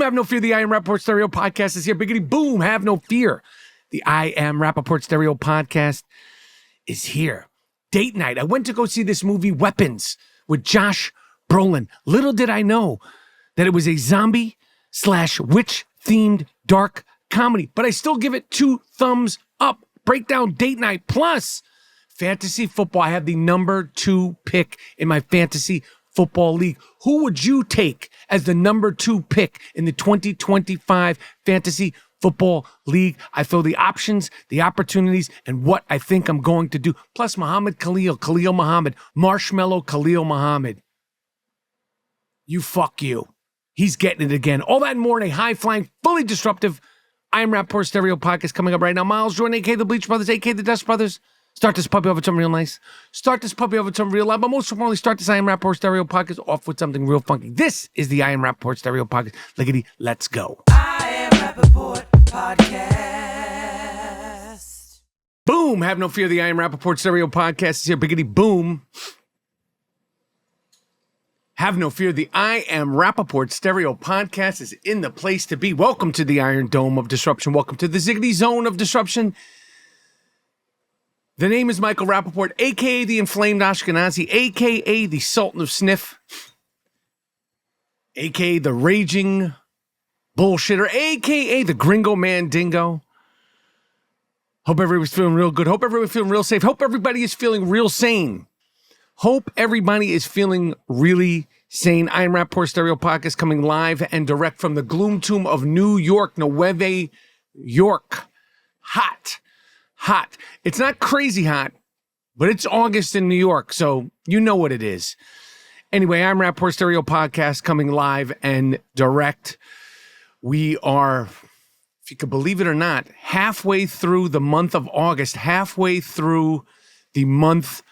boom, have no fear. The I Am Rapaport Stereo Podcast is here. Biggity boom, have no fear. The I Am Rapaport Stereo Podcast is here. Date night. I went to go see this movie, Weapons, with Josh Brolin. Little did I know that it was a zombie/witch-themed dark comedy, but I still give it 2 thumbs up. Breakdown date night plus fantasy football. I have the number 2 pick in my fantasy football league. Who would you take as the number 2 pick in the 2025 fantasy football league? I feel the options, the opportunities, and what I think I'm going to do. Plus Khalil Mahmoud, Marshmallow, Khalil Mahmoud. You fuck you. He's getting it again. All that and more in a high-flying, fully disruptive I Am Rapaport Stereo Podcast coming up right now. Miles Jordan, a.k.a. the Bleach Brothers, a.k.a. the Dust Brothers. Start this puppy off with something real nice. Start this puppy off with something real loud. But most importantly, start this I Am Rapaport Stereo Podcast off with something real funky. This is the I Am Rapaport Stereo Podcast. Lickety, let's go. I Am Rapaport Podcast. Boom. Have no fear. The I Am Rapaport Stereo Podcast is here. Biggity boom. Have no fear. The I Am Rapaport Stereo Podcast is in the place to be. Welcome to the Iron Dome of Disruption. Welcome to the Ziggity Zone of Disruption. The name is Michael Rapaport, a.k.a. the Inflamed Ashkenazi, a.k.a. the Sultan of Sniff, a.k.a. the Raging Bullshitter, a.k.a. the Gringo Mandingo. Hope everybody's feeling real good. Hope everybody's feeling real safe. Hope everybody is feeling real sane. Hope everybody is feeling really sane. I Am Rapaport Stereo Podcast coming live and direct from the gloom tomb of New York, Nueve York. Hot. It's not crazy hot, but it's August in New York, so you know what it is. Anyway, I'm Rapaport Stereo Podcast coming live and direct. We are, if you can believe it or not, halfway through the month of August, halfway through the month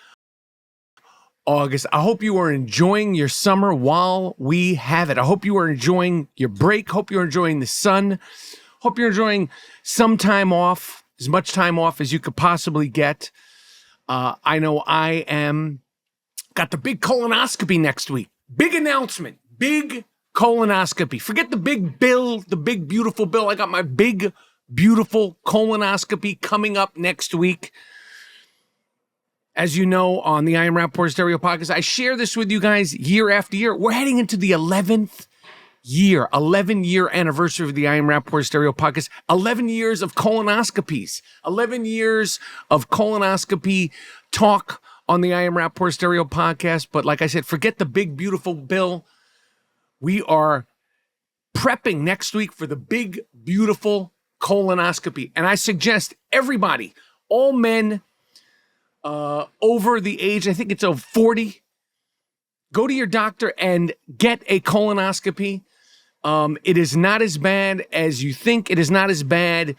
August. I hope you are enjoying your summer while we have it. I hope you are enjoying your break. Hope you're enjoying the sun. Hope you're enjoying some time off. As much time off as you could possibly get. I know I am. Got the big colonoscopy next week. Big announcement. Big colonoscopy. Forget the big bill, the big beautiful bill. I got my big beautiful colonoscopy coming up next week. As you know, on the I Am Rapaport Stereo Podcast, I share this with you guys year after year. We're heading into the 11th year, 11-year anniversary of the I Am Rapaport Stereo Podcast, 11 years of colonoscopies, 11 years of colonoscopy talk on the I Am Rapaport Stereo Podcast. But like I said, forget the big, beautiful bill. We are prepping next week for the big, beautiful colonoscopy. And I suggest everybody, all men over the age, I think it's of 40, go to your doctor and get a colonoscopy. It is not as bad as you think. It is not as bad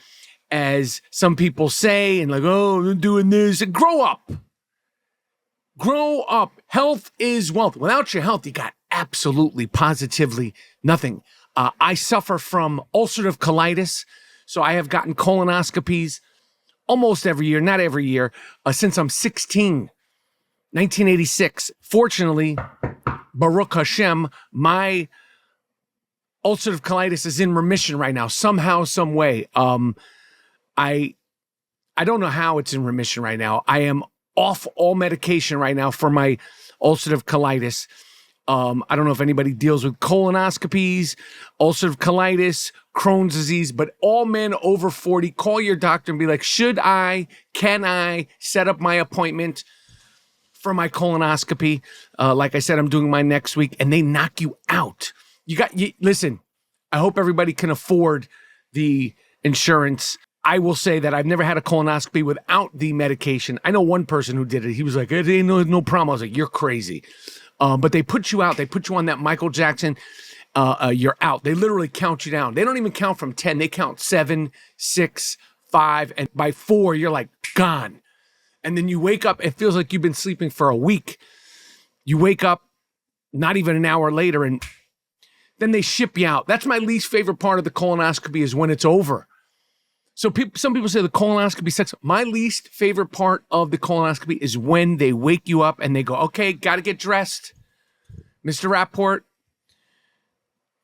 as some people say and like, oh, I'm doing this. Grow up. Grow up. Health is wealth. Without your health, you got absolutely, positively nothing. I suffer from ulcerative colitis, so I have gotten colonoscopies almost every year, not every year, since I'm 16, 1986. Fortunately, Baruch Hashem, my ulcerative colitis is in remission right now, somehow, some way. I don't know how it's in remission right now. I am off all medication right now for my ulcerative colitis. I don't know if anybody deals with colonoscopies, ulcerative colitis, Crohn's disease, but all men over 40, call your doctor and be like, can I set up my appointment for my colonoscopy? Like I said, I'm doing mine next week, and they knock you out. Listen, I hope everybody can afford the insurance. I will say that I've never had a colonoscopy without the medication. I know one person who did it. He was like, it ain't no problem. I was like, you're crazy. But they put you out. They put you on that Michael Jackson. You're out. They literally count you down. They don't even count from 10. They count 7, 6, 5. And by 4, you're like gone. And then you wake up. It feels like you've been sleeping for a week. You wake up not even an hour later, and then they ship you out. That's my least favorite part of the colonoscopy is when it's over. So some people say the colonoscopy sucks. My least favorite part of the colonoscopy is when they wake you up and they go, okay, got to get dressed. Mr. Rapaport,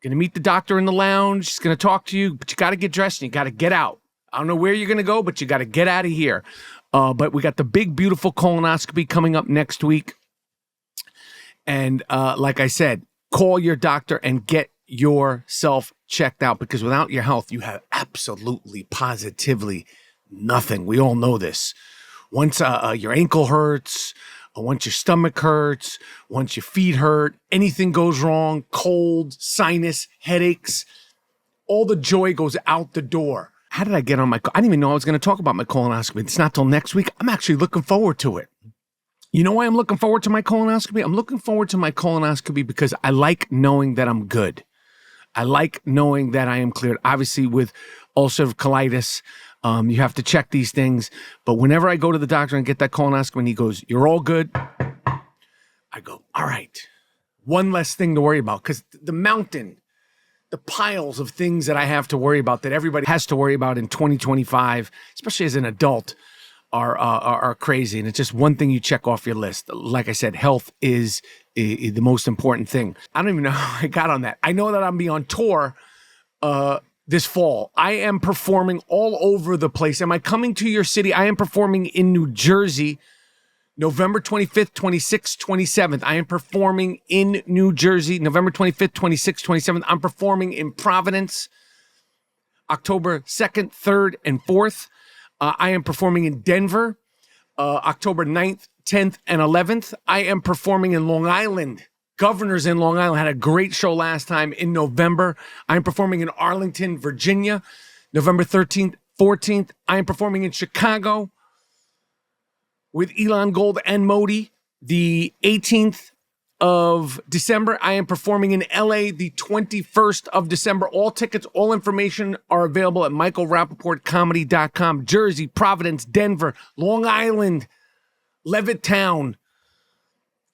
You're going to meet the doctor in the lounge. She's going to talk to you, but you got to get dressed and you got to get out. I don't know where you're going to go, but you got to get out of here. But we got the big, beautiful colonoscopy coming up next week. And like I said, call your doctor and get yourself checked out, because without your health, you have absolutely, positively nothing. We all know this. Once your ankle hurts, once your stomach hurts, once your feet hurt, anything goes wrong, cold, sinus, headaches, all the joy goes out the door. How did I get on I didn't even know I was going to talk about my colonoscopy. It's not till next week. I'm actually looking forward to it. You know why I'm looking forward to my colonoscopy? I'm looking forward to my colonoscopy because I like knowing that I'm good. I like knowing that I am cleared. Obviously, with ulcerative colitis, you have to check these things. But whenever I go to the doctor and get that colonoscopy and he goes, "You're all good," I go, all right. One less thing to worry about, because the piles of things that I have to worry about, that everybody has to worry about in 2025, especially as an adult, are crazy. And it's just one thing you check off your list. Like I said, health is the most important thing. I don't even know how I got on that. I know that I'm be on tour this fall. I am performing all over the place. Am I coming to your city? I am performing in New Jersey, November 25th, 26th, 27th. I am performing in New Jersey, November 25th, 26th, 27th. I'm performing in Providence, October 2nd, 3rd, and 4th. I am performing in Denver, October 9th, 10th, and 11th. I am performing in Long Island. Governors in Long Island had a great show last time in November. I am performing in Arlington, Virginia, November 13th, 14th. I am performing in Chicago with Elon Gold and Modi, the 18th of December. I am performing in LA the 21st of December. All tickets, all information are available at michaelrapaportcomedy.com. Jersey, Providence, Denver, Long Island, Levittown,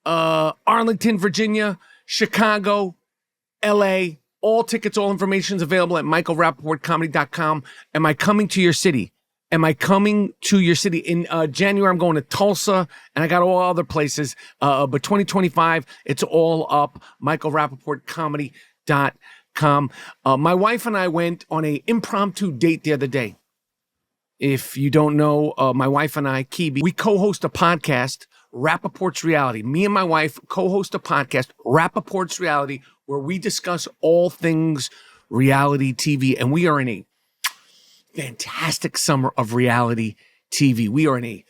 Arlington, Virginia, Chicago, LA. All tickets, all information is available at michaelrapaportcomedy.com. Am I coming to your city? Am I coming to your city? In January, I'm going to Tulsa, and I got all other places. But 2025, it's all up, michaelrapaportcomedy.com. My wife and I went on an impromptu date the other day. If you don't know, my wife and I, Kibi, we co-host a podcast, Rapaport's Reality. Me and my wife co-host a podcast, Rapaport's Reality, where we discuss all things reality TV, and we are in a fantastic summer of reality TV. We are in a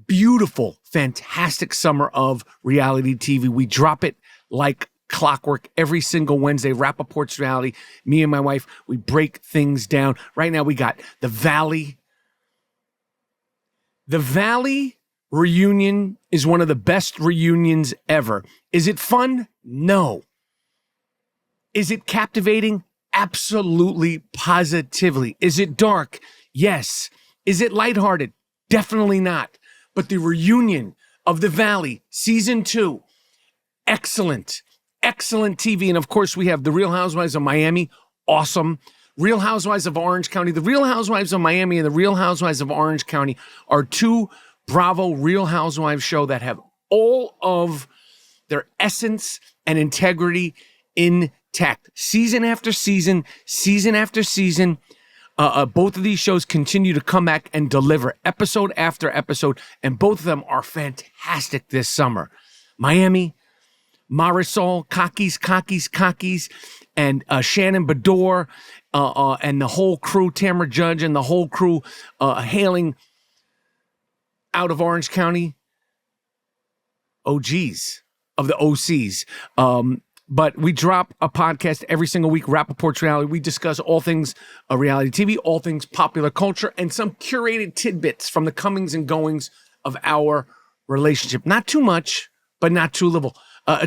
beautiful, fantastic summer of reality TV. We drop it like clockwork every single Wednesday. Rapaport's Reality. Me and my wife, we break things down. Right now we got The Valley. The Valley reunion is one of the best reunions ever. Is it fun? No. Is it captivating? Absolutely, positively. Is it dark? Yes. Is it lighthearted? Definitely not. But the reunion of The Valley, season 2, excellent, excellent TV. And of course, we have The Real Housewives of Miami, awesome. Real Housewives of Orange County. The Real Housewives of Miami and The Real Housewives of Orange County are two Bravo Real Housewives show that have all of their essence and integrity intact. Season after season, season after season, both of these shows continue to come back and deliver episode after episode, and both of them are fantastic this summer. Miami, Marisol, Kakis, and Shannon Bedore, and the whole crew, Tamara Judge and the whole crew, hailing out of Orange County, OGs of the OCs. But we drop a podcast every single week, Rapaport's Reality. We discuss all things reality TV, all things popular culture, and some curated tidbits from the comings and goings of our relationship. Not too much, but not too little.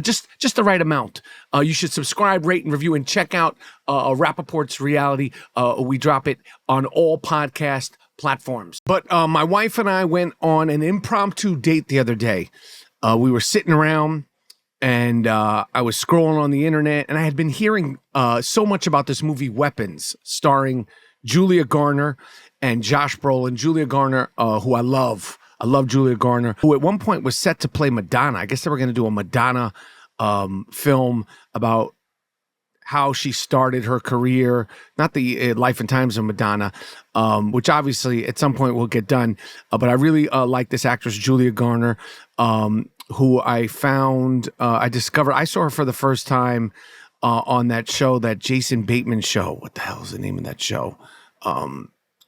Just the right amount. You should subscribe, rate, and review, and check out Rapaport's Reality. We drop it on all podcast platforms. But my wife and I went on an impromptu date the other day. We were sitting around, and I was scrolling on the internet, and I had been hearing so much about this movie Weapons, starring Julia Garner and Josh Brolin. Julia Garner, who I love. I love Julia Garner, who at one point was set to play Madonna. I guess they were going to do a Madonna film about how she started her career, not the Life and Times of Madonna, which obviously at some point will get done. But I really like this actress, Julia Garner, who I found, I discovered, I saw her for the first time on that show, that Jason Bateman show. What the hell is the name of that show?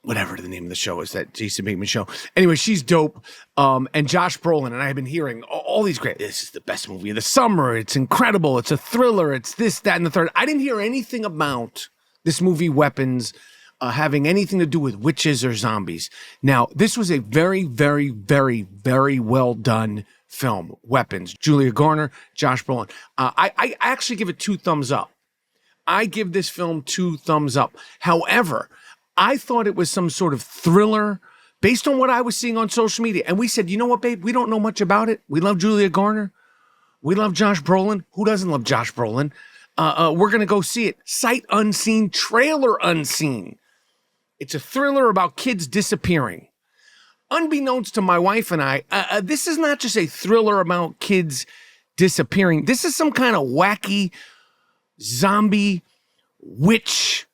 Whatever the name of the show is, that Jason Bateman show. Anyway, she's dope. And Josh Brolin, and I have been hearing all these great, this is the best movie of the summer. It's incredible. It's a thriller. It's this, that, and the third. I didn't hear anything about this movie, Weapons, having anything to do with witches or zombies. Now, this was a very, very, very, very well done film, Weapons. Julia Garner, Josh Brolin. I actually give it 2 thumbs up. I give this film 2 thumbs up. However, I thought it was some sort of thriller based on what I was seeing on social media. And we said, you know what, babe? We don't know much about it. We love Julia Garner. We love Josh Brolin. Who doesn't love Josh Brolin? We're going to go see it. Sight unseen, trailer unseen. It's a thriller about kids disappearing. Unbeknownst to my wife and I, this is not just a thriller about kids disappearing. This is some kind of wacky zombie witch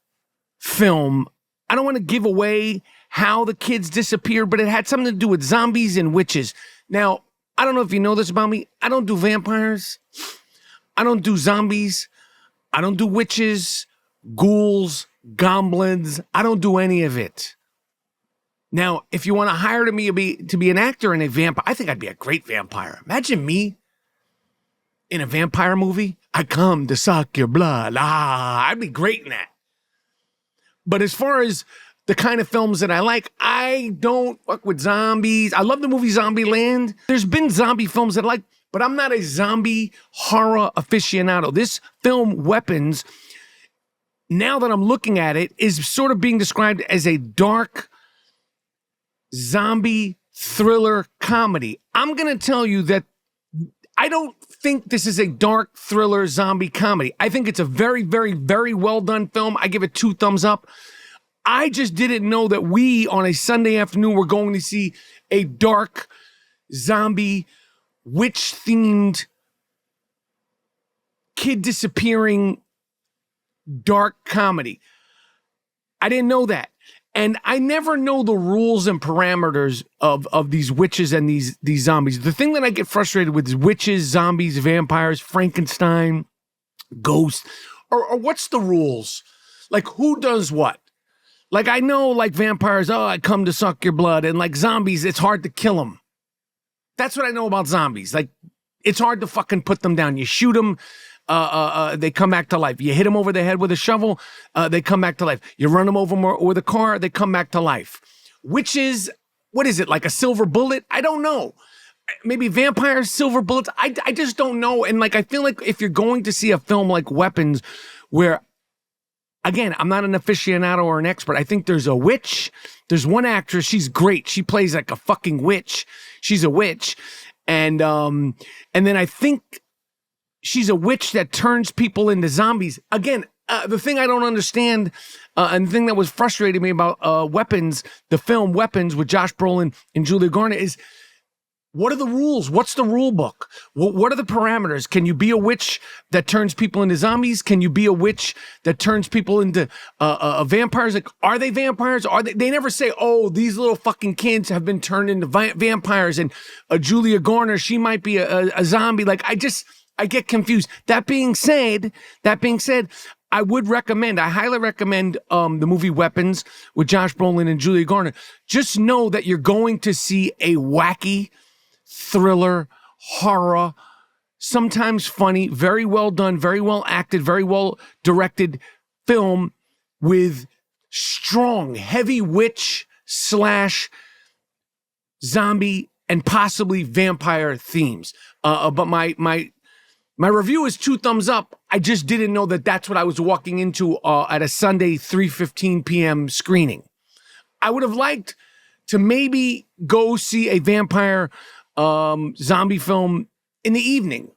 film. I don't want to give away how the kids disappeared, but it had something to do with zombies and witches. Now, I don't know if you know this about me. I don't do vampires. I don't do zombies. I don't do witches, ghouls, goblins. I don't do any of it. Now, if you want to hire me to be an actor in a vampire, I think I'd be a great vampire. Imagine me in a vampire movie. I come to suck your blood. I'd be great in that. But as far as the kind of films that I like, I don't fuck with zombies. I love the movie Zombieland. There's been zombie films that I like, but I'm not a zombie horror aficionado. This film, Weapons, now that I'm looking at it, is sort of being described as a dark zombie thriller comedy. I'm going to tell you that I don't think this is a dark thriller zombie comedy. I think it's a very, very, very well done film. I give it 2 thumbs up. I just didn't know that we, on a Sunday afternoon, were going to see a dark zombie witch-themed kid disappearing dark comedy. I didn't know that. And I never know the rules and parameters of these witches and these zombies. The thing that I get frustrated with is witches, zombies, vampires, Frankenstein, ghosts. Or what's the rules? Like, who does what? Like, I know, like, vampires, I come to suck your blood. And, like, zombies, it's hard to kill them. That's what I know about zombies. Like, it's hard to fucking put them down. You shoot them. They come back to life. You hit them over the head with a shovel, they come back to life. You run them over with a car, they come back to life. Witches, what is it, like a silver bullet? I don't know. Maybe vampires, silver bullets. I just don't know. And like, I feel like if you're going to see a film like Weapons, where, again, I'm not an aficionado or an expert. I think there's a witch. There's one actress. She's great. She plays like a fucking witch. She's a witch. And then I think she's a witch that turns people into zombies. Again, the thing I don't understand, and the thing that was frustrating me about Weapons, the film Weapons with Josh Brolin and Julia Garner, is what are the rules? What's the rule book? What are the parameters? Can you be a witch that turns people into zombies? Can you be a witch that turns people into vampires? Like, are they vampires? Are they? They never say, oh, these little fucking kids have been turned into vampires, and Julia Garner, she might be a zombie. Like, I get confused. That being said, I highly recommend the movie Weapons with Josh Brolin and Julia Garner. Just know that you're going to see a wacky thriller, horror, sometimes funny, very well done, very well acted, very well directed film with strong, heavy witch / zombie and possibly vampire themes. But my review is 2 thumbs up. I just didn't know that that's what I was walking into at a Sunday 3:15 p.m. screening. I would have liked to maybe go see a vampire zombie film in the evening.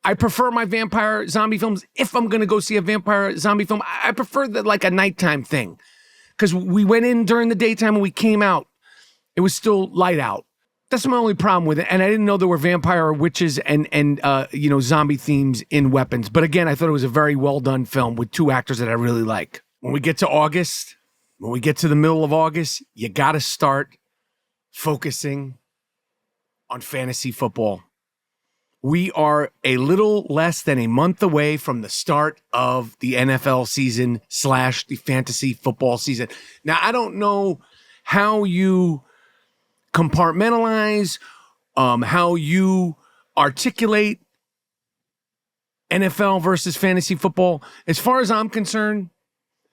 I prefer my vampire zombie films. If I'm going to go see a vampire zombie film, I prefer that like a nighttime thing. Because we went in during the daytime and we came out. It was still light out. That's my only problem with it. And I didn't know there were vampire or witches and zombie themes in Weapons. But again, I thought it was a very well done film with two actors that I really like. When we get to August, when we get to the middle of August, you got to start focusing on fantasy football. We are a little less than a month away from the start of the NFL season / the fantasy football season. Now, I don't know how you compartmentalize, how you articulate NFL versus fantasy football. As far as I'm concerned,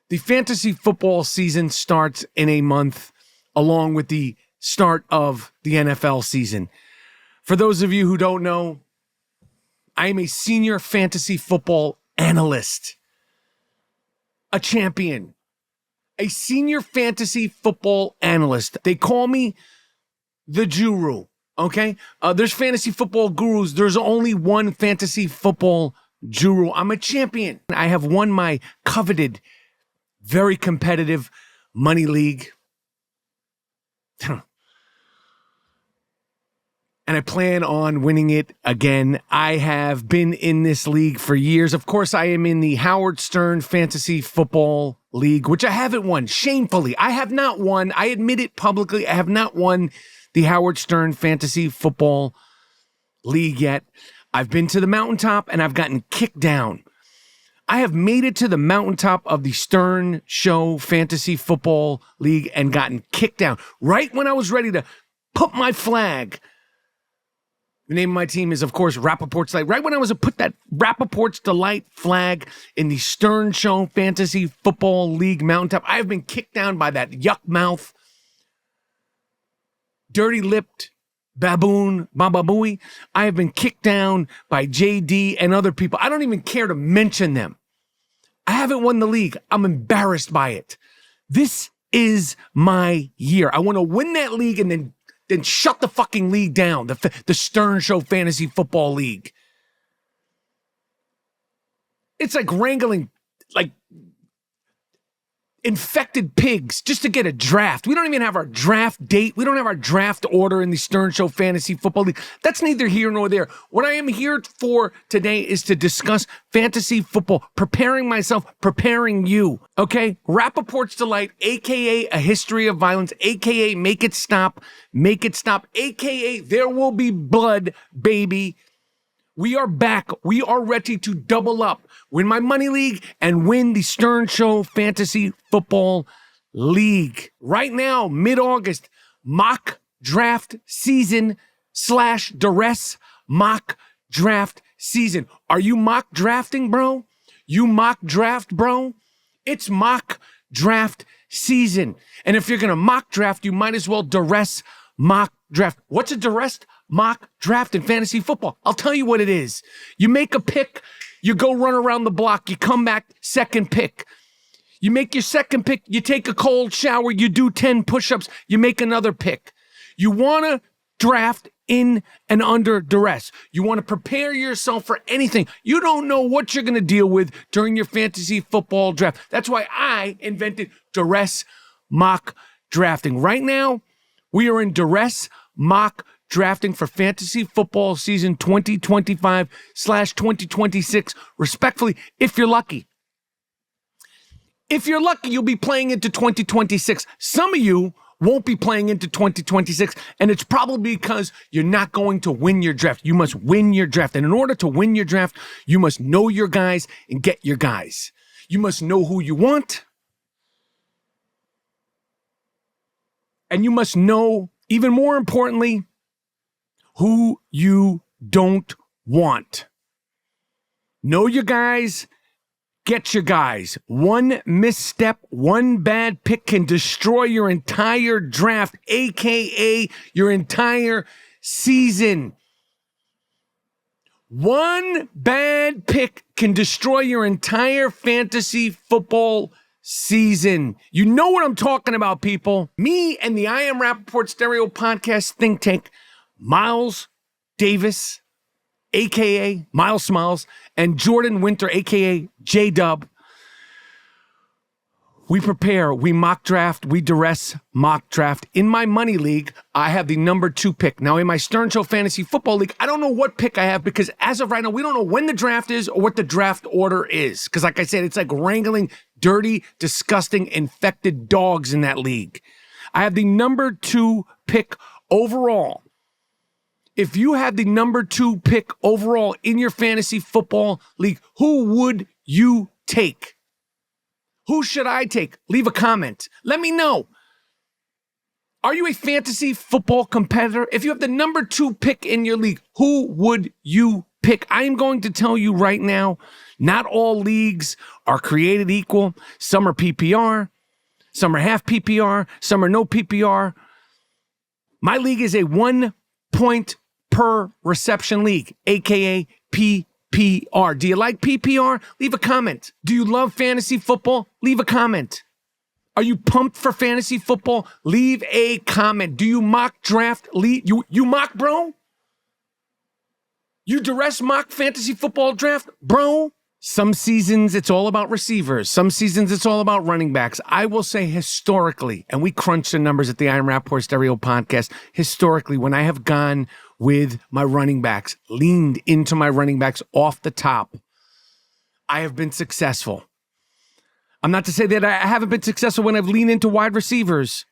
the fantasy football season starts in a month along with the start of the NFL season. For those of you who don't know, I am a senior fantasy football analyst, a champion, a senior fantasy football analyst. They call me the guru, okay? There's fantasy football gurus. There's only one fantasy football guru. I'm a champion. I have won my coveted, very competitive money league. And I plan on winning it again. I have been in this league for years. Of course, I am in the Howard Stern Fantasy Football League, which I haven't won. Shamefully, I have not won. I admit it publicly. I have not won the Howard Stern Fantasy Football League yet. I've been to the mountaintop and I've gotten kicked down. I have made it to the mountaintop of the Stern Show Fantasy Football League and gotten kicked down. Right when I was ready to put my flag. The name of my team is, of course, Rapaport's Delight. Right when I was to put that Rapaport's Delight flag in the Stern Show Fantasy Football League mountaintop, I have been kicked down by that yuck mouth, dirty-lipped baboon, Baba Booey. I have been kicked down by JD and other people. I don't even care to mention them. I haven't won the league. I'm embarrassed by it. This is my year. I want to win that league and then shut the fucking league down, the Stern Show Fantasy Football League. It's like wrangling, infected pigs just to get a draft. We don't even have our draft date. We don't have our draft order in the Stern Show Fantasy Football League. That's neither here nor there. What I am here for today is to discuss fantasy football, preparing myself, preparing you, okay? Rapaport's Delight, a.k.a. A History of Violence, a.k.a. Make It Stop, a.k.a. There Will Be Blood, baby. We are back. We are ready to double up, win my money league, and win the Stern Show Fantasy Football League. Right now, mid-August, mock draft season / duress mock draft season. Are you mock drafting, bro? You mock draft, bro? It's mock draft season. And if you're going to mock draft, you might as well duress mock draft. What's a duress mock draft in fantasy football? I'll tell you what it is. You make a pick, you go run around the block, you come back, second pick. You make your second pick, you take a cold shower, you do 10 push-ups, you make another pick. You want to draft in and under duress. You want to prepare yourself for anything. You don't know what you're going to deal with during your fantasy football draft. That's why I invented duress mock drafting. Right now, we are in duress mock drafting for fantasy football season 2025 / 2026, respectfully, if you're lucky. If you're lucky, you'll be playing into 2026. Some of you won't be playing into 2026, and it's probably because you're not going to win your draft. You must win your draft. And in order to win your draft, you must know your guys and get your guys. You must know who you want. And you must know, even more importantly, who you don't want. Know your guys, get your guys. One misstep, one bad pick can destroy your entire draft, aka your entire season. One bad pick can destroy your entire fantasy football season. You know what I'm talking about, people. Me and the I Am Rapaport Stereo Podcast think tank, Miles Davis, a.k.a. Miles Smiles, and Jordan Winter, a.k.a. J-Dub. We prepare, we mock draft, we duress mock draft. In my money league, I have the number 2 pick. Now, in my Stern Show Fantasy Football League, I don't know what pick I have because as of right now, we don't know when the draft is or what the draft order is. Because like I said, it's like wrangling dirty, disgusting, infected dogs in that league. I have the number 2 pick overall. If you have the number 2 pick overall in your fantasy football league, who would you take? Who should I take? Leave a comment. Let me know. Are you a fantasy football competitor? If you have the number 2 pick in your league, who would you pick? I am going to tell you right now, not all leagues are created equal. Some are PPR, some are half PPR, some are no PPR. My league is a 1 point per reception league, aka PPR. Do you like PPR? Leave a comment. Do you love fantasy football? Leave a comment. Are you pumped for fantasy football? Leave a comment. Do you mock draft? You mock, bro? You duress mock fantasy football draft, bro? Some seasons it's all about receivers. Some seasons it's all about running backs. I will say historically, and we crunch the numbers at the I Am Rapaport Stereo Podcast, historically, when I have gone with my running backs, leaned into my running backs off the top, I have been successful. I'm not to say that I haven't been successful when I've leaned into wide receivers.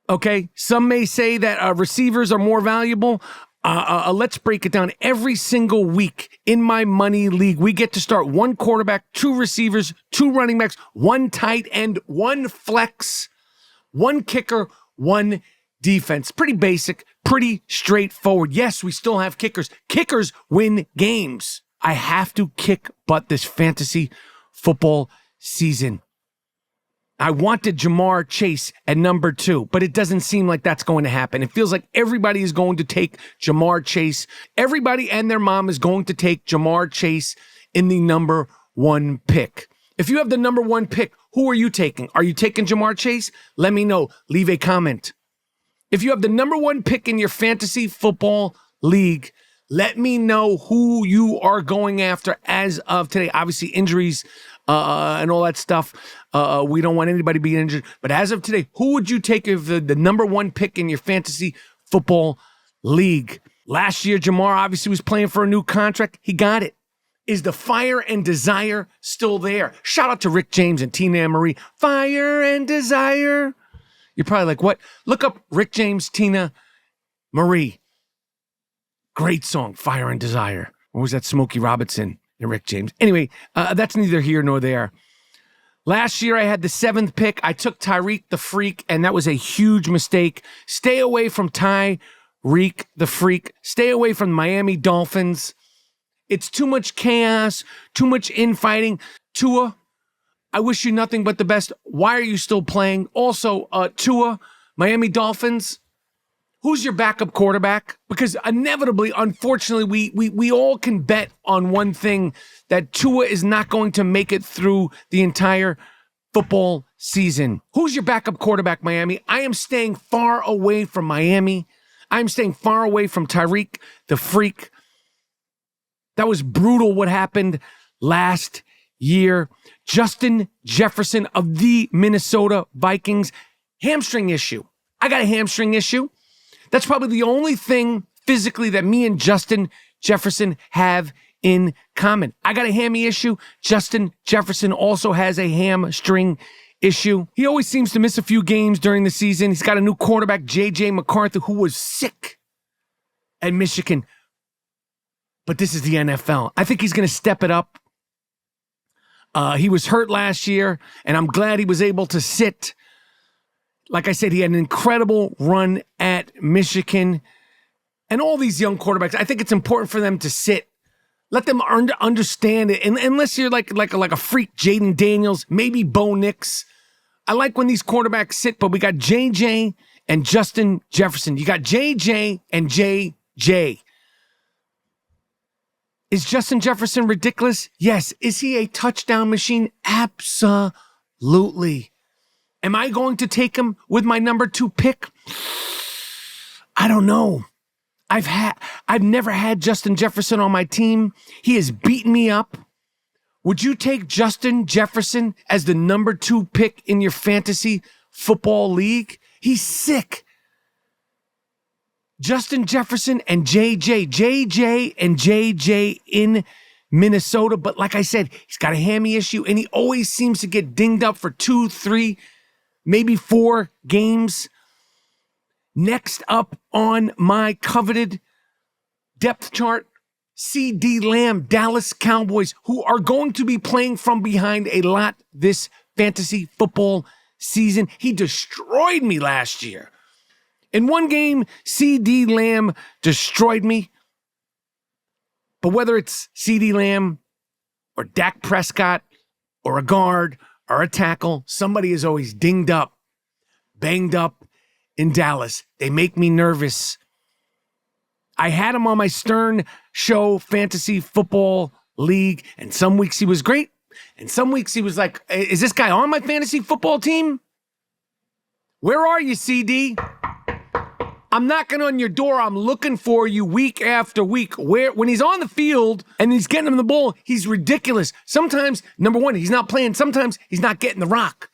Okay, some may say that receivers are more valuable. Let's break it down. Every single week in my money league, we get to start 1 quarterback, 2 receivers, 2 running backs, 1 tight end, 1 flex, 1 kicker, 1 defense. Pretty basic, pretty straightforward. Yes, we still have kickers. Kickers win games. I have to kick butt this fantasy football season. I wanted Ja'Marr Chase at number 2, but it doesn't seem like that's going to happen. It feels like everybody is going to take Ja'Marr Chase. Everybody and their mom is going to take Ja'Marr Chase in the number 1 pick. If you have the number 1 pick, who are you taking? Are you taking Ja'Marr Chase? Let me know. Leave a comment. If you have the number 1 pick in your fantasy football league, let me know who you are going after as of today. Obviously, injuries and all that stuff. We don't want anybody being injured. But as of today, who would you take if the number 1 pick in your fantasy football league? Last year, Ja'Marr obviously was playing for a new contract. He got it. Is the fire and desire still there? Shout out to Rick James and Tina Marie. Fire and desire. You're probably like, what? Look up Rick James, Tina Marie. Great song, Fire and Desire. Or was that Smokey Robinson and Rick James? Anyway, that's neither here nor there. Last year, I had the 7th pick. I took Tyreek the Freak, and that was a huge mistake. Stay away from Tyreek the Freak. Stay away from Miami Dolphins. It's too much chaos, too much infighting. Tua, I wish you nothing but the best. Why are you still playing? Also, Tua, Miami Dolphins, who's your backup quarterback? Because inevitably, unfortunately, we all can bet on one thing, that Tua is not going to make it through the entire football season. Who's your backup quarterback, Miami? I am staying far away from Miami. I'm staying far away from Tyreek the Freak. That was brutal what happened last year. Justin Jefferson of the Minnesota Vikings, hamstring issue. I got a hamstring issue. That's probably the only thing physically that me and Justin Jefferson have in common. I got a hammy issue. Justin Jefferson also has a hamstring issue. He always seems to miss a few games during the season. He's got a new quarterback, J.J. McCarthy, who was sick at Michigan. But this is the NFL. I think he's going to step it up. He was hurt last year, and I'm glad he was able to sit. Like I said, he had an incredible run at Michigan. And all these young quarterbacks, I think it's important for them to sit. Let them understand it. And unless you're like a freak, Jaden Daniels, maybe Bo Nix. I like when these quarterbacks sit, but we got JJ and Justin Jefferson. You got JJ and JJ. Is Justin Jefferson ridiculous? Yes. Is he a touchdown machine? Absolutely. Am I going to take him with my number 2 pick? I don't know. I've never had Justin Jefferson on my team. He has beaten me up Would you take Justin Jefferson as the number 2 pick in your fantasy football league? He's sick. Justin Jefferson and JJ in Minnesota. But like I said, he's got a hammy issue and he always seems to get dinged up for 2, 3, maybe 4 games. Next up on my coveted depth chart, CD Lamb, Dallas Cowboys, who are going to be playing from behind a lot this fantasy football season. He destroyed me last year. In one game, CD Lamb destroyed me. But whether it's CD Lamb or Dak Prescott or a guard or a tackle, somebody is always dinged up, banged up in Dallas. They make me nervous. I had him on my Stern Show Fantasy Football League, and some weeks he was great, and some weeks he was like, is this guy on my fantasy football team? Where are you, CD? I'm knocking on your door. I'm looking for you week after week. When he's on the field and he's getting him the ball, he's ridiculous. Sometimes, number one, he's not playing. Sometimes he's not getting the rock.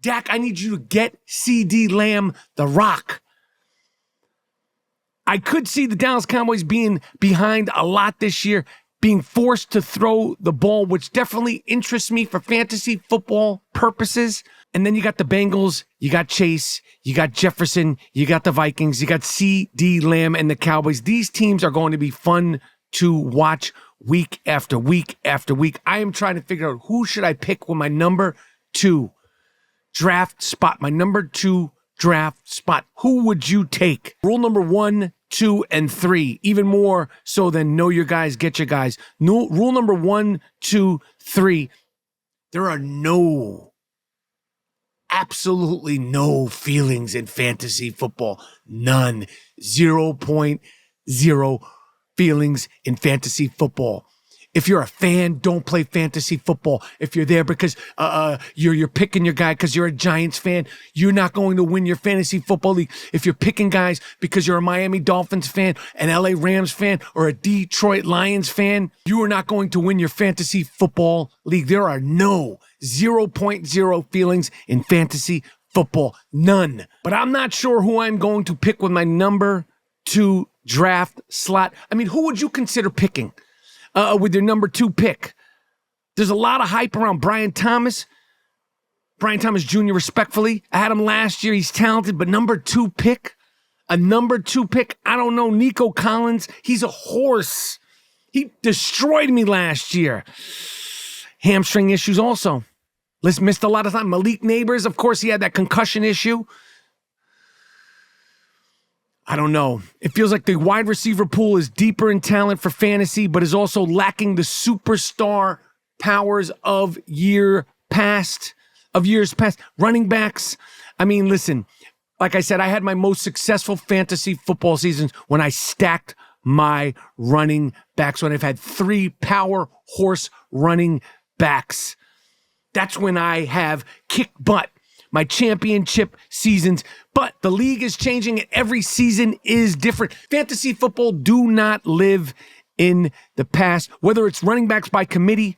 Dak, I need you to get CD Lamb the rock. I could see the Dallas Cowboys being behind a lot this year, being forced to throw the ball, which definitely interests me for fantasy football purposes. And then you got the Bengals, you got Chase, you got Jefferson, you got the Vikings, you got CD Lamb and the Cowboys. These teams are going to be fun to watch week after week after week. I am trying to figure out who should I pick with my number 2 draft spot, my number 2 draft spot. Who would you take? Rule number 1, 2, and 3, even more so than know your guys, get your guys. No, rule number 1, 2, 3, there are absolutely no feelings in fantasy football. None. 0.0 feelings in fantasy football. If you're a fan, don't play fantasy football. If you're there because you're picking your guy because you're a Giants fan, you're not going to win your fantasy football league. If you're picking guys because you're a Miami Dolphins fan, an LA Rams fan, or a Detroit Lions fan, you are not going to win your fantasy football league. There are no 0.0 feelings in fantasy football. None. But I'm not sure who I'm going to pick with my number 2 draft slot. I mean, who would you consider picking with your number 2 pick? There's a lot of hype around Brian Thomas Jr., respectfully. I had him last year. He's talented, but number 2 pick? A number 2 pick? I don't know. Nico Collins, he's a horse. He destroyed me last year. Hamstring issues also. Missed a lot of time. Malik Neighbors, of course, he had that concussion issue. I don't know. It feels like the wide receiver pool is deeper in talent for fantasy, but is also lacking the superstar powers of years past. Running backs. I mean, listen, like I said, I had my most successful fantasy football seasons when I stacked my running backs, when I've had 3 power horse running backs. That's when I have kicked butt, my championship seasons. But the league is changing and every season is different. Fantasy football do not live in the past, whether it's running backs by committee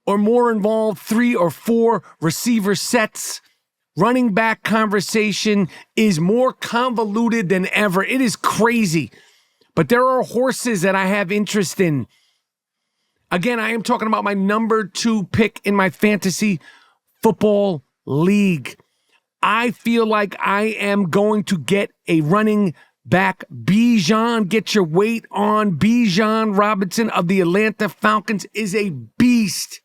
or more involved 3 or 4 receiver sets. Running back conversation is more convoluted than ever. It is crazy. But there are horses that I have interest in. Again, I am talking about my number 2 pick in my fantasy football league. I feel like I am going to get a running back. Bijan, get your weight on. Bijan Robinson of the Atlanta Falcons is a beast.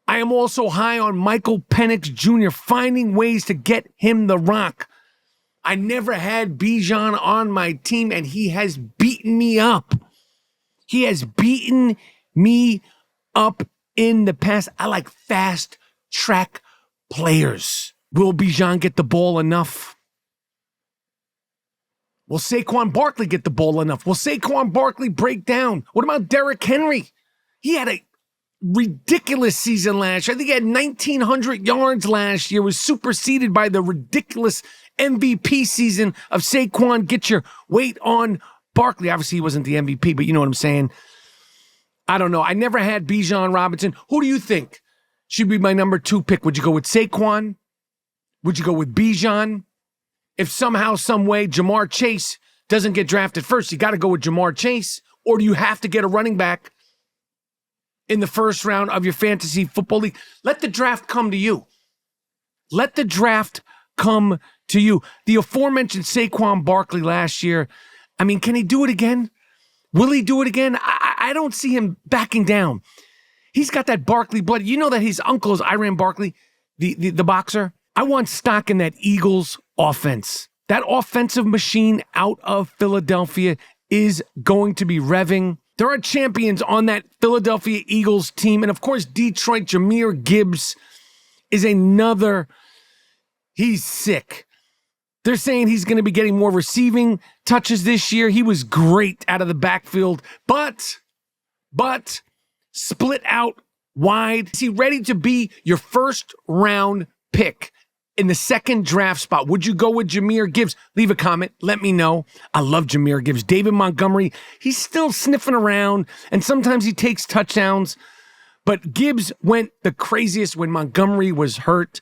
I am also high on Michael Penix Jr., finding ways to get him the rock. I never had Bijan on my team, and he has beaten me up. He has beaten me up in the past. I like fast track players. Will Bijan get the ball enough? Will Saquon Barkley get the ball enough? Will Saquon Barkley break down? What about Derrick Henry? He had a ridiculous season last year. I think he had 1,900 yards last year, was superseded by the ridiculous MVP season of Saquon. Get your weight on Barkley, obviously he wasn't the MVP, but you know what I'm saying. I don't know. I never had Bijan Robinson. Who do you think should be my number 2 pick? Would you go with Saquon? Would you go with Bijan? If somehow, some way, Jamar Chase doesn't get drafted first, you got to go with Jamar Chase. Or do you have to get a running back in the first round of your fantasy football league? Let the draft come to you. Let the draft come to you. The aforementioned Saquon Barkley last year, I mean, can he do it again? Will he do it again? I don't see him backing down. He's got that Barkley blood. You know that his uncle is Iran Barkley, the boxer? I want stock in that Eagles offense. That offensive machine out of Philadelphia is going to be revving. There are champions on that Philadelphia Eagles team. And of course, Detroit, Jahmyr Gibbs is another. He's sick. They're saying he's going to be getting more receiving touches this year. He was great out of the backfield, but split out wide. Is he ready to be your first round pick in the second draft spot? Would you go with Jahmyr Gibbs? Leave a comment. Let me know. I love Jahmyr Gibbs. David Montgomery, he's still sniffing around, and sometimes he takes touchdowns. But Gibbs went the craziest when Montgomery was hurt.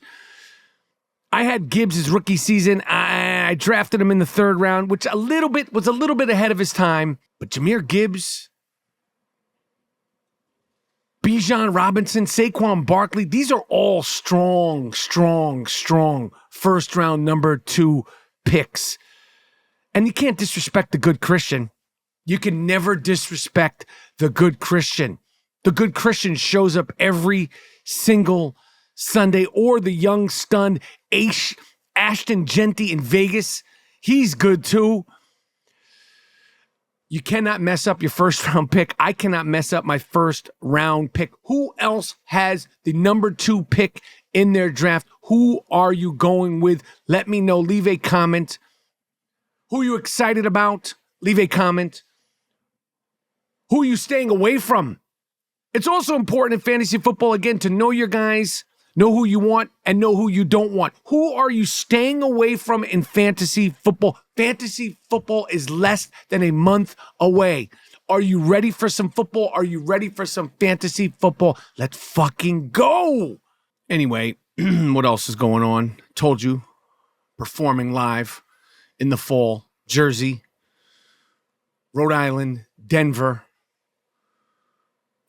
I had Gibbs his rookie season. I drafted him in the 3rd round, which was a little bit ahead of his time. But Jahmyr Gibbs, Bijan Robinson, Saquon Barkley, these are all strong first round number 2 picks. And you can't disrespect the good Christian. You can never disrespect the good Christian. The good Christian shows up every single Sunday. Or the young stunned Ashton Genty in Vegas. He's good too. You cannot mess up your first round pick. I cannot mess up my first round pick. Who else has the number 2 pick in their draft? Who are you going with? Let me know. Leave a comment. Who are you excited about? Leave a comment. Who are you staying away from? It's also important in fantasy football, again, to know your guys, know who you want, and know who you don't want. Who are you staying away from in fantasy football? Fantasy football is less than a month away. Are you ready for some football? Are you ready for some fantasy football? Let's fucking go. Anyway, what else is going on? Told you, performing live in the fall. Jersey, Rhode Island, Denver,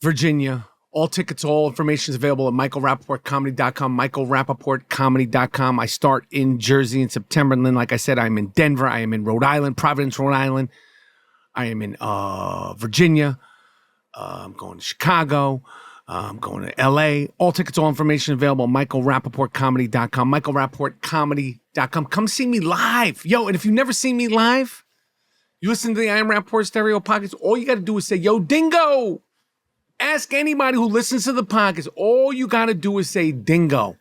Virginia. All tickets, all information is available at michaelrapaportcomedy.com, michaelrapaportcomedy.com. I start in Jersey in September. And then, like I said, I'm in Denver. I am in Rhode Island, Providence, Rhode Island. I am in Virginia. I'm going to Chicago. I'm going to L.A. All tickets, all information available at michaelrapaportcomedy.com, michaelrapaportcomedy.com. Come see me live. Yo, and if you've never seen me live, you listen to the I Am Rapaport Stereo Podcast, all you got to do is say, yo, Dingo. Ask anybody who listens to the podcast. All you got to do is say Dingo.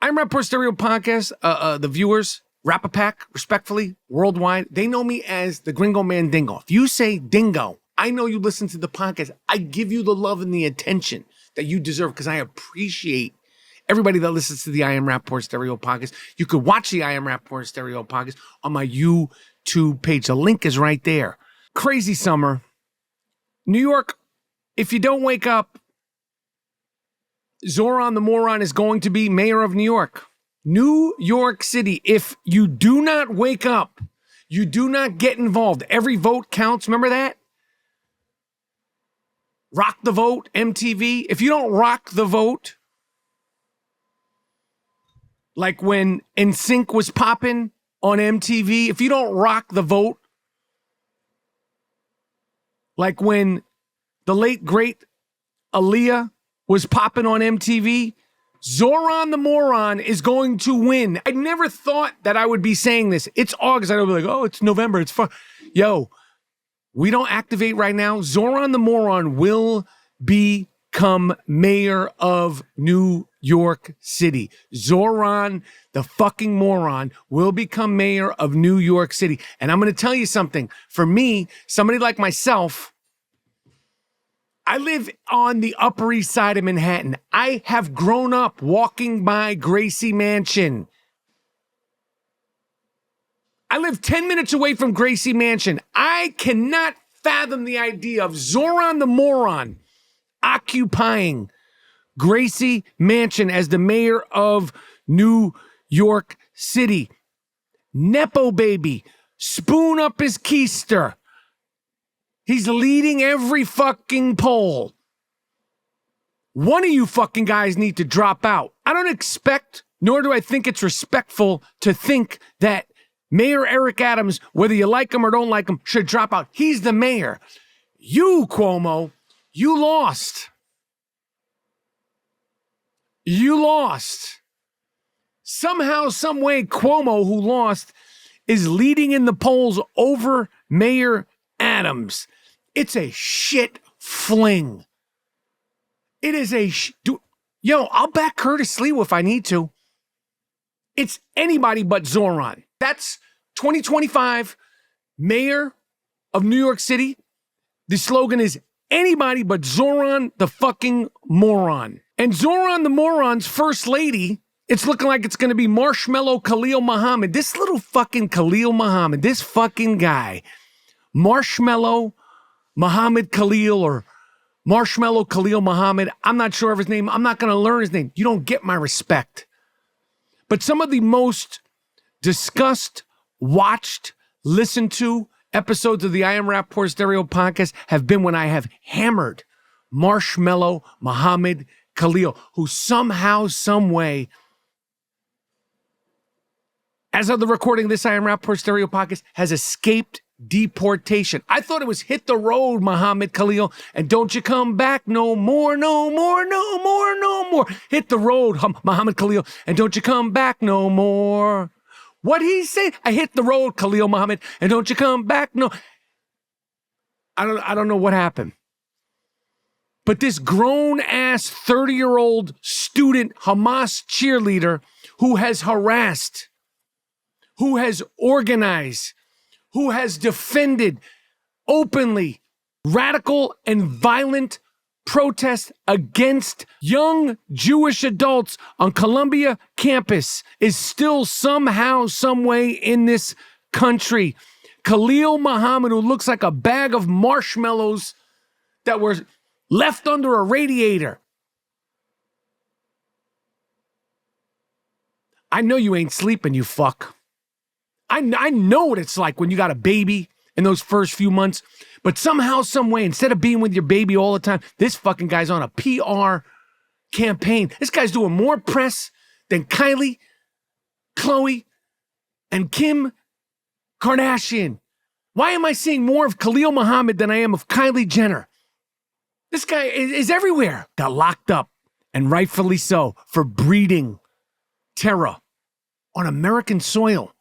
I Am Rapaport Stereo Podcast, the viewers, Rap-A-Pack, respectfully, worldwide, they know me as the Gringo Mandingo. If you say Dingo, I know you listen to the podcast. I give you the love and the attention that you deserve because I appreciate everybody that listens to the I Am Rapaport Stereo Podcast. You could watch the I Am Rapaport Stereo Podcast on my YouTube page. The link is right there. Crazy summer. New York, if you don't wake up, Zohran The Moron is going to be mayor of New York. New York City, if you do not wake up, you do not get involved. Every vote counts. Remember that? Rock the vote, MTV. If you don't rock the vote, like when NSYNC was popping on MTV, if you don't rock the vote, like when the late, great Aaliyah was popping on MTV, Zohran The Moron is going to win. I never thought that I would be saying this. It's August. I would be like, oh, it's November. It's fun. Yo, we don't activate right now. Zohran The Moron will become mayor of New York City. Zohran the fucking moron will become mayor of New York City. And I'm going to tell you something. For me, somebody like myself, I live on the Upper East Side of Manhattan. I have grown up walking by Gracie Mansion. I live 10 minutes away from Gracie Mansion. I cannot fathom the idea of Zohran the Moron occupying Gracie Mansion as the mayor of New York City. Nepo baby, spoon up his keister. He's leading every fucking poll. One of you fucking guys need to drop out. I don't expect, nor do I think it's respectful to think that Mayor Eric Adams, whether you like him or don't like him, should drop out. He's the mayor. You, Cuomo, you lost. You lost. Somehow, some way, Cuomo, who lost, is leading in the polls over Mayor Adams. It's a shit fling. It is a yo, I'll back Curtis Lee if I need to. It's anybody but Zohran. That's 2025 mayor of New York City. The slogan is anybody but Zohran the fucking moron. And Zohran the moron's first lady, it's looking like it's going to be Marshmallow Khalil Mahmoud. This little fucking Khalil Mahmoud, this fucking guy, Marshmallow Muhammad Khalil or Marshmallow Khalil Mahmoud. I'm not sure of his name. I'm not going to learn his name. You don't get my respect. But some of the most discussed, watched, listened to episodes of the I Am Rapaport Stereo podcast have been when I have hammered Marshmallow Muhammad Khalil, who somehow, some way, as of the recording of this I Am Rapaport Stereo podcast, has escaped deportation. I thought it was hit the road, Muhammad Khalil, and don't you come back no more, no more, no more, no more. Hit the road, Muhammad Khalil, and don't you come back no more. What he say? I hit the road, Khalil Muhammad, and don't you come back no. I don't know what happened. But this grown-ass 30-year-old student Hamas cheerleader who has harassed, who has organized, who has defended openly radical and violent protest against young Jewish adults on Columbia campus is still somehow, some way in this country. Khalil Mahmoud, who looks like a bag of marshmallows that were left under a radiator. I know you ain't sleeping, you fuck. I know what it's like when you got a baby in those first few months, but somehow, some way, instead of being with your baby all the time, this fucking guy's on a PR campaign. This guy's doing more press than Kylie, Khloe, and Kim Kardashian. Why am I seeing more of Khalil Mahmoud than I am of Kylie Jenner? This guy is everywhere. Got locked up, and rightfully so, for breeding terror on American soil.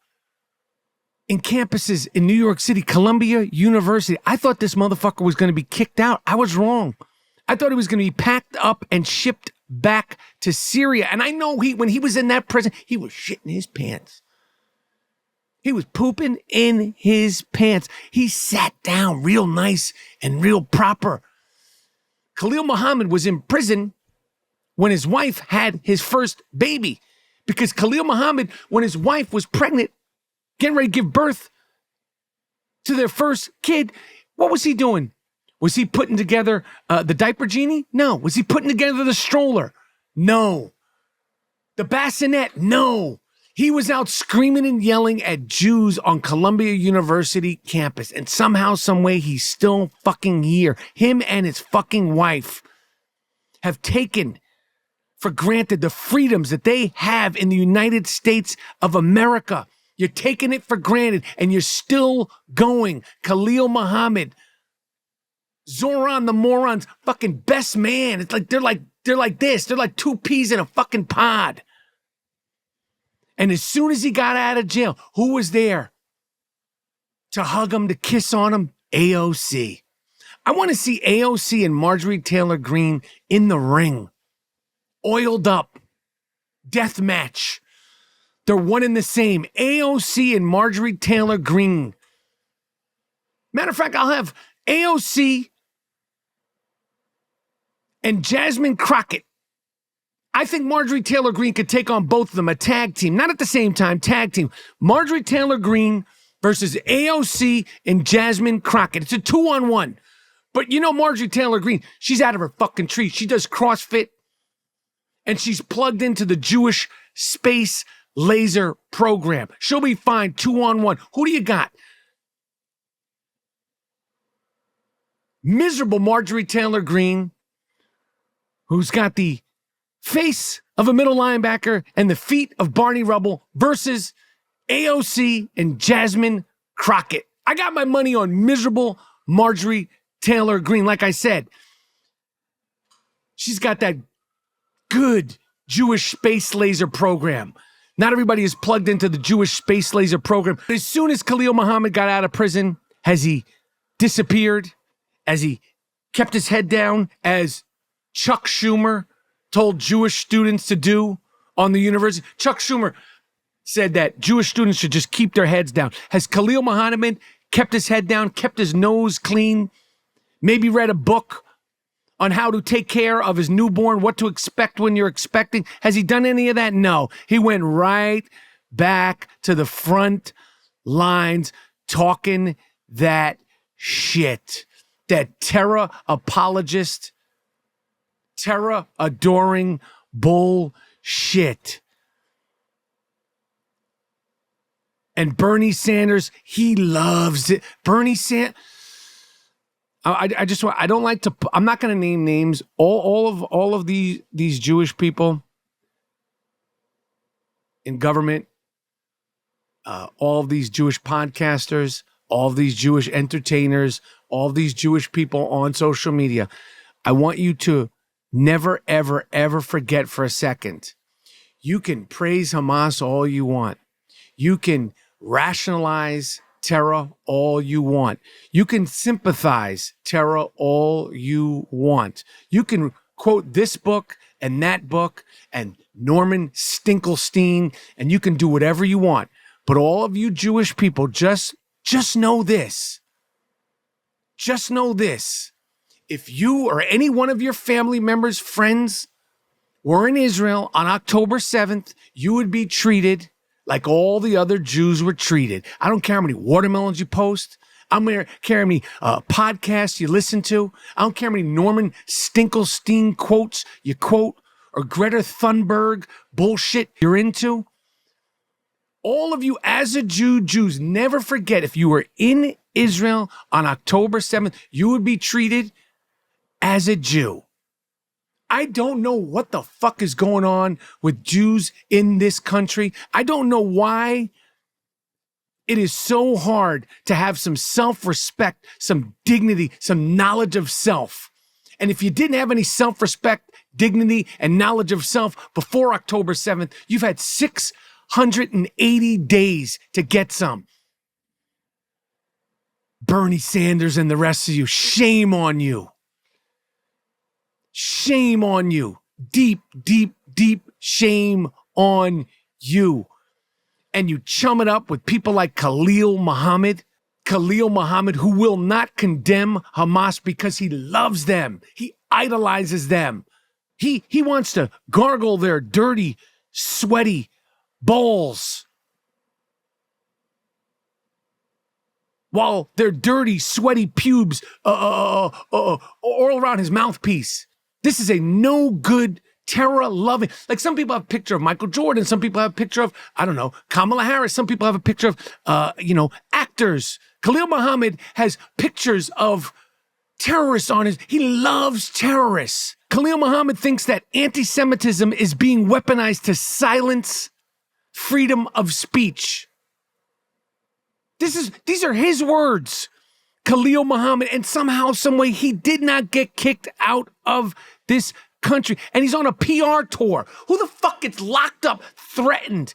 In campuses in New York City, Columbia University. I thought this motherfucker was going to be kicked out. I was wrong. I thought he was going to be packed up and shipped back to Syria. And I know when he was in that prison, he was shitting his pants. He was pooping in his pants. He sat down real nice and real proper. Khalil Mahmoud was in prison when his wife had his first baby. Because Khalil Mahmoud, when his wife was pregnant, getting ready to give birth to their first kid, what was he doing? Was he putting together the diaper genie? No. Was he putting together the stroller? No. The bassinet? No. He was out screaming and yelling at Jews on Columbia University campus. And somehow, some way, he's still fucking here. Him and his fucking wife have taken for granted the freedoms that they have in the United States of America. You're taking it for granted, and you're still going. Khalil Mahmoud, Zohran the Moron's fucking best man. It's like they're like this. They're like two peas in a fucking pod. And as soon as he got out of jail, who was there to hug him, to kiss on him? AOC. I want to see AOC and Marjorie Taylor Greene in the ring, oiled up, death match. They're one and the same. AOC and Marjorie Taylor Greene. Matter of fact, I'll have AOC and Jasmine Crockett. I think Marjorie Taylor Greene could take on both of them, a tag team. Not at the same time, tag team. Marjorie Taylor Greene versus AOC and Jasmine Crockett. It's a 2-on-1. But you know Marjorie Taylor Greene, she's out of her fucking tree. She does CrossFit, and she's plugged into the Jewish space laser program. She'll be fine 2-on-1. Who do you got? Miserable Marjorie Taylor Greene, who's got the face of a middle linebacker and the feet of Barney Rubble, versus AOC and Jasmine Crockett. I got my money on miserable Marjorie Taylor Greene. Like I said, she's got that good Jewish space laser program. Not everybody is plugged into the Jewish space laser program. As soon as Khalil Mahmoud got out of prison, has he disappeared? As he kept his head down, as Chuck Schumer told Jewish students to do on the university? Chuck Schumer said that Jewish students should just keep their heads down. Has Khalil Mahmoud kept his head down, kept his nose clean, maybe read a book on how to take care of his newborn, what to expect when you're expecting? Has he done any of that? No. He went right back to the front lines talking that shit. That terror apologist, terror adoring bullshit. And Bernie Sanders, he loves it. Bernie Sanders, I don't like to, I'm not going to name names. All of these Jewish people in government, all of these Jewish podcasters, all of these Jewish entertainers, all of these Jewish people on social media, I want you to never, ever, ever forget for a second. You can praise Hamas all you want. You can rationalize terror all you want. You can sympathize terror all you want. You can quote this book and that book and Norman Stinkelstein, and you can do whatever you want. But all of you Jewish people, just know this. Just know this. If you or any one of your family members, friends, were in Israel on October 7th, you would be treated like all the other Jews were treated. I don't care how many watermelons you post. I don't care how many podcasts you listen to. I don't care how many Norman Stinkelstein quotes you quote or Greta Thunberg bullshit you're into. All of you as a Jews, never forget, if you were in Israel on October 7th, you would be treated as a Jew. I don't know what the fuck is going on with Jews in this country. I don't know why it is so hard to have some self-respect, some dignity, some knowledge of self. And if you didn't have any self-respect, dignity, and knowledge of self before October 7th, you've had 680 days to get some. Bernie Sanders and the rest of you, shame on you. Shame on you. Deep, deep, deep shame on you. And you chum it up with people like Khalil Mahmoud, who will not condemn Hamas because he loves them. He idolizes them. He wants to gargle their dirty, sweaty balls while their dirty, sweaty pubes all around his mouthpiece. This is a no good, terror-loving. Like, some people have a picture of Michael Jordan. Some people have a picture of, I don't know, Kamala Harris. Some people have a picture of, actors. Khalil Mahmoud has pictures of terrorists on his. He loves terrorists. Khalil Mahmoud thinks that anti-Semitism is being weaponized to silence freedom of speech. These are his words. Khalil Mahmoud, and somehow, some way, he did not get kicked out of this country. And he's on a PR tour. Who the fuck gets locked up, threatened,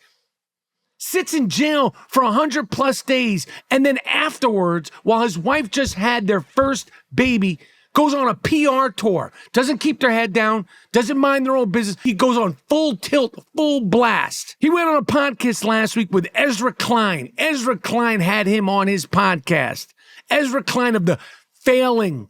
sits in jail for 100+ days, and then afterwards, while his wife just had their first baby, goes on a PR tour, doesn't keep their head down, doesn't mind their own business. He goes on full tilt, full blast. He went on a podcast last week with Ezra Klein. Ezra Klein had him on his podcast. Ezra Klein of the failing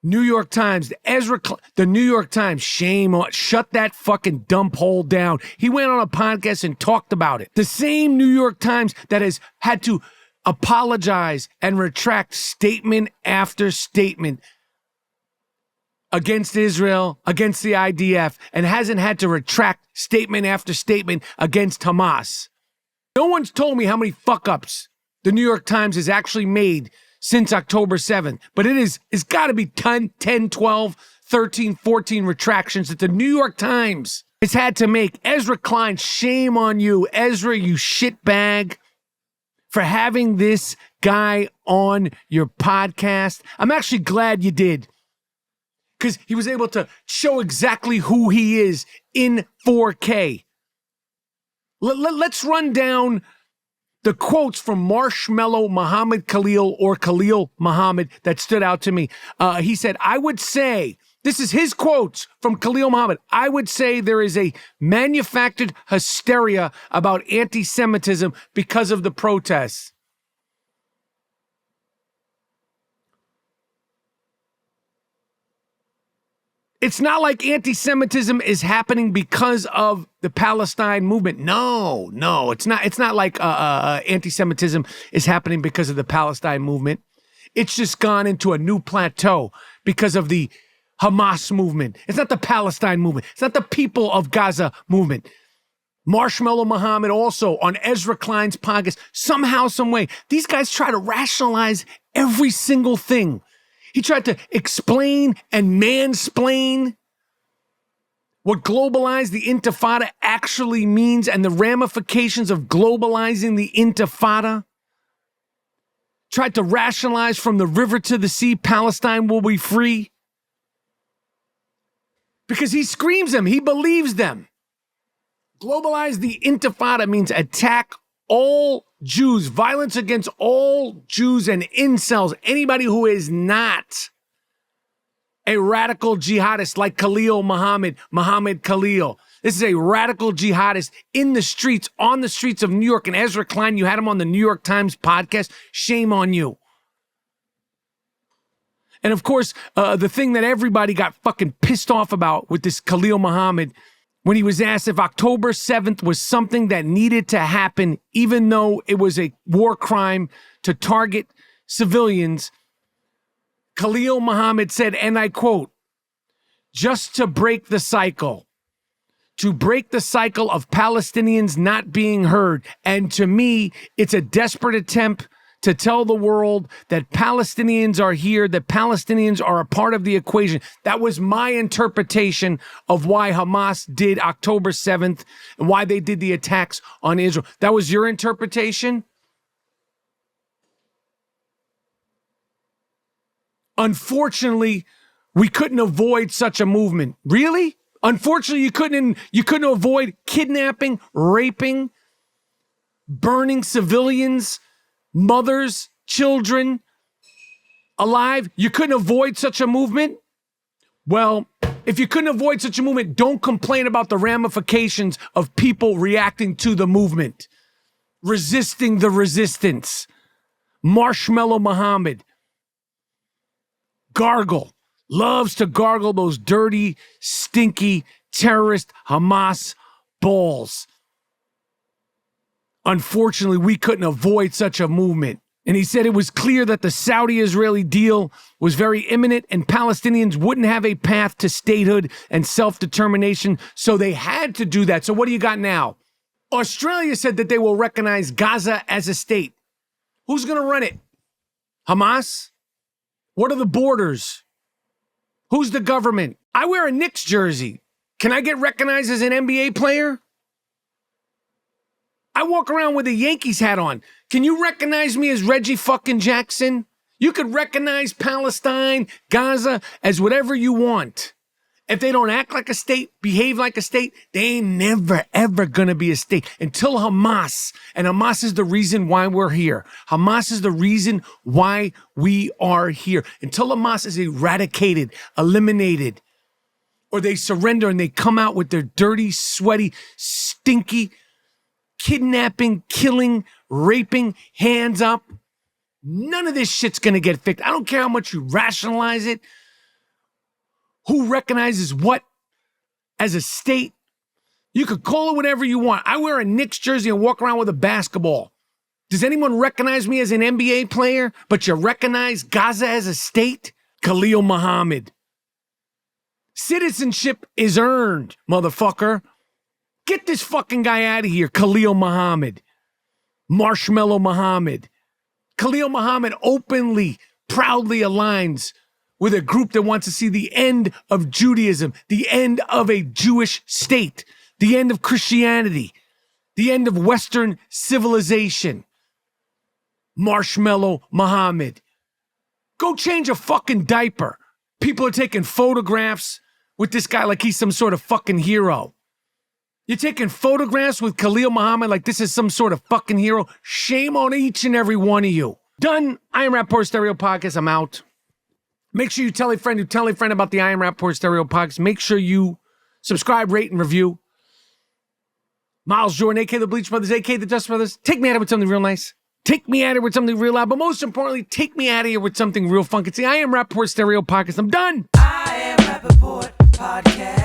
New York Times, the New York Times, shame on, shut that fucking dump hole down. He went on a podcast and talked about it. The same New York Times that has had to apologize and retract statement after statement against Israel, against the IDF, and hasn't had to retract statement after statement against Hamas. No one's told me how many fuck-ups the New York Times has actually made since October 7th. But it's got to be 10, 12, 13, 14 retractions that the New York Times has had to make. Ezra Klein, shame on you. Ezra, you shitbag, for having this guy on your podcast. I'm actually glad you did, because he was able to show exactly who he is in 4K. Let's run down the quotes from Marshmallow Muhammad Khalil, or Khalil Mahmoud, that stood out to me. He said, I would say, this is his quotes from Khalil Mahmoud, I would say there is a manufactured hysteria about anti-Semitism because of the protests. It's not like anti-Semitism is happening because of the Palestine movement. No, it's not. It's not like anti-Semitism is happening because of the Palestine movement. It's just gone into a new plateau because of the Hamas movement. It's not the Palestine movement. It's not the people of Gaza movement. Marshmallow Muhammad also on Ezra Klein's podcast. Somehow, some way, these guys try to rationalize every single thing. He tried to explain and mansplain what globalize the Intifada actually means and the ramifications of globalizing the Intifada. Tried to rationalize from the river to the sea, Palestine will be free. Because he screams them, he believes them. Globalize the Intifada means attack all Jews, violence against all Jews and incels, anybody who is not a radical jihadist like Khalil Muhammad Khalil. This is a radical jihadist in the streets, on the streets of New York. And Ezra Klein, you had him on the New York Times podcast. Shame on you. And of course, the thing that everybody got fucking pissed off about with this Khalil Mahmoud, when he was asked if October 7th was something that needed to happen, even though it was a war crime to target civilians, Khalil Mahmoud said, and I quote, just to break the cycle of Palestinians not being heard. And to me, it's a desperate attempt to tell the world that Palestinians are here, that Palestinians are a part of the equation. That was my interpretation of why Hamas did October 7th and why they did the attacks on Israel. That was your interpretation? Unfortunately, we couldn't avoid such a movement. Really? Unfortunately, you couldn't avoid kidnapping, raping, burning civilians, mothers, children alive. You couldn't avoid such a movement? Well, if you couldn't avoid such a movement, don't complain about the ramifications of people reacting to the movement, resisting the resistance. Marshmallow Muhammad, gargle, loves to gargle those dirty, stinky, terrorist Hamas balls. Unfortunately, we couldn't avoid such a movement. And he said it was clear that the Saudi-Israeli deal was very imminent and Palestinians wouldn't have a path to statehood and self-determination, so they had to do that. So what do you got now? Australia said that they will recognize Gaza as a state. Who's going to run it? Hamas? What are the borders? Who's the government? I wear a Knicks jersey. Can I get recognized as an NBA player? I walk around with a Yankees hat on. Can you recognize me as Reggie fucking Jackson? You could recognize Palestine, Gaza as whatever you want. If they don't act like a state, behave like a state, they ain't never, ever gonna be a state until Hamas. And Hamas is the reason why we're here. Hamas is the reason why we are here. Until Hamas is eradicated, eliminated, or they surrender and they come out with their dirty, sweaty, stinky, kidnapping, killing, raping, hands up. None of this shit's gonna get fixed. I don't care how much you rationalize it. who recognizes what as a state. You could call it whatever you want. I wear a Knicks jersey and walk around with a basketball. Does anyone recognize me as an NBA player, but you recognize Gaza as a state? Khalil Mahmoud. Citizenship is earned, motherfucker. Get this fucking guy out of here, Khalil Mahmoud. Marshmallow Muhammad. Khalil Mahmoud openly, proudly aligns with a group that wants to see the end of Judaism, the end of a Jewish state, the end of Christianity, the end of Western civilization. Marshmallow Muhammad. Go change a fucking diaper. People are taking photographs with this guy like he's some sort of fucking hero. You're taking photographs with Khalil Mahmoud like this is some sort of fucking hero. Shame on each and every one of you. Done. I Am Rapaport Stereo Podcast. I'm out. Make sure you tell a friend who tell a friend about the I Am Rapaport Stereo Podcast. Make sure you subscribe, rate, and review. Miles Jordan, a.k.a. the Bleach Brothers, a.k.a. the Dust Brothers. Take me at it with something real nice. Take me at it with something real loud. But most importantly, take me out of here with something real funky. See, I Am Rapaport Stereo Podcast. I'm done. I am Rapaport Podcast.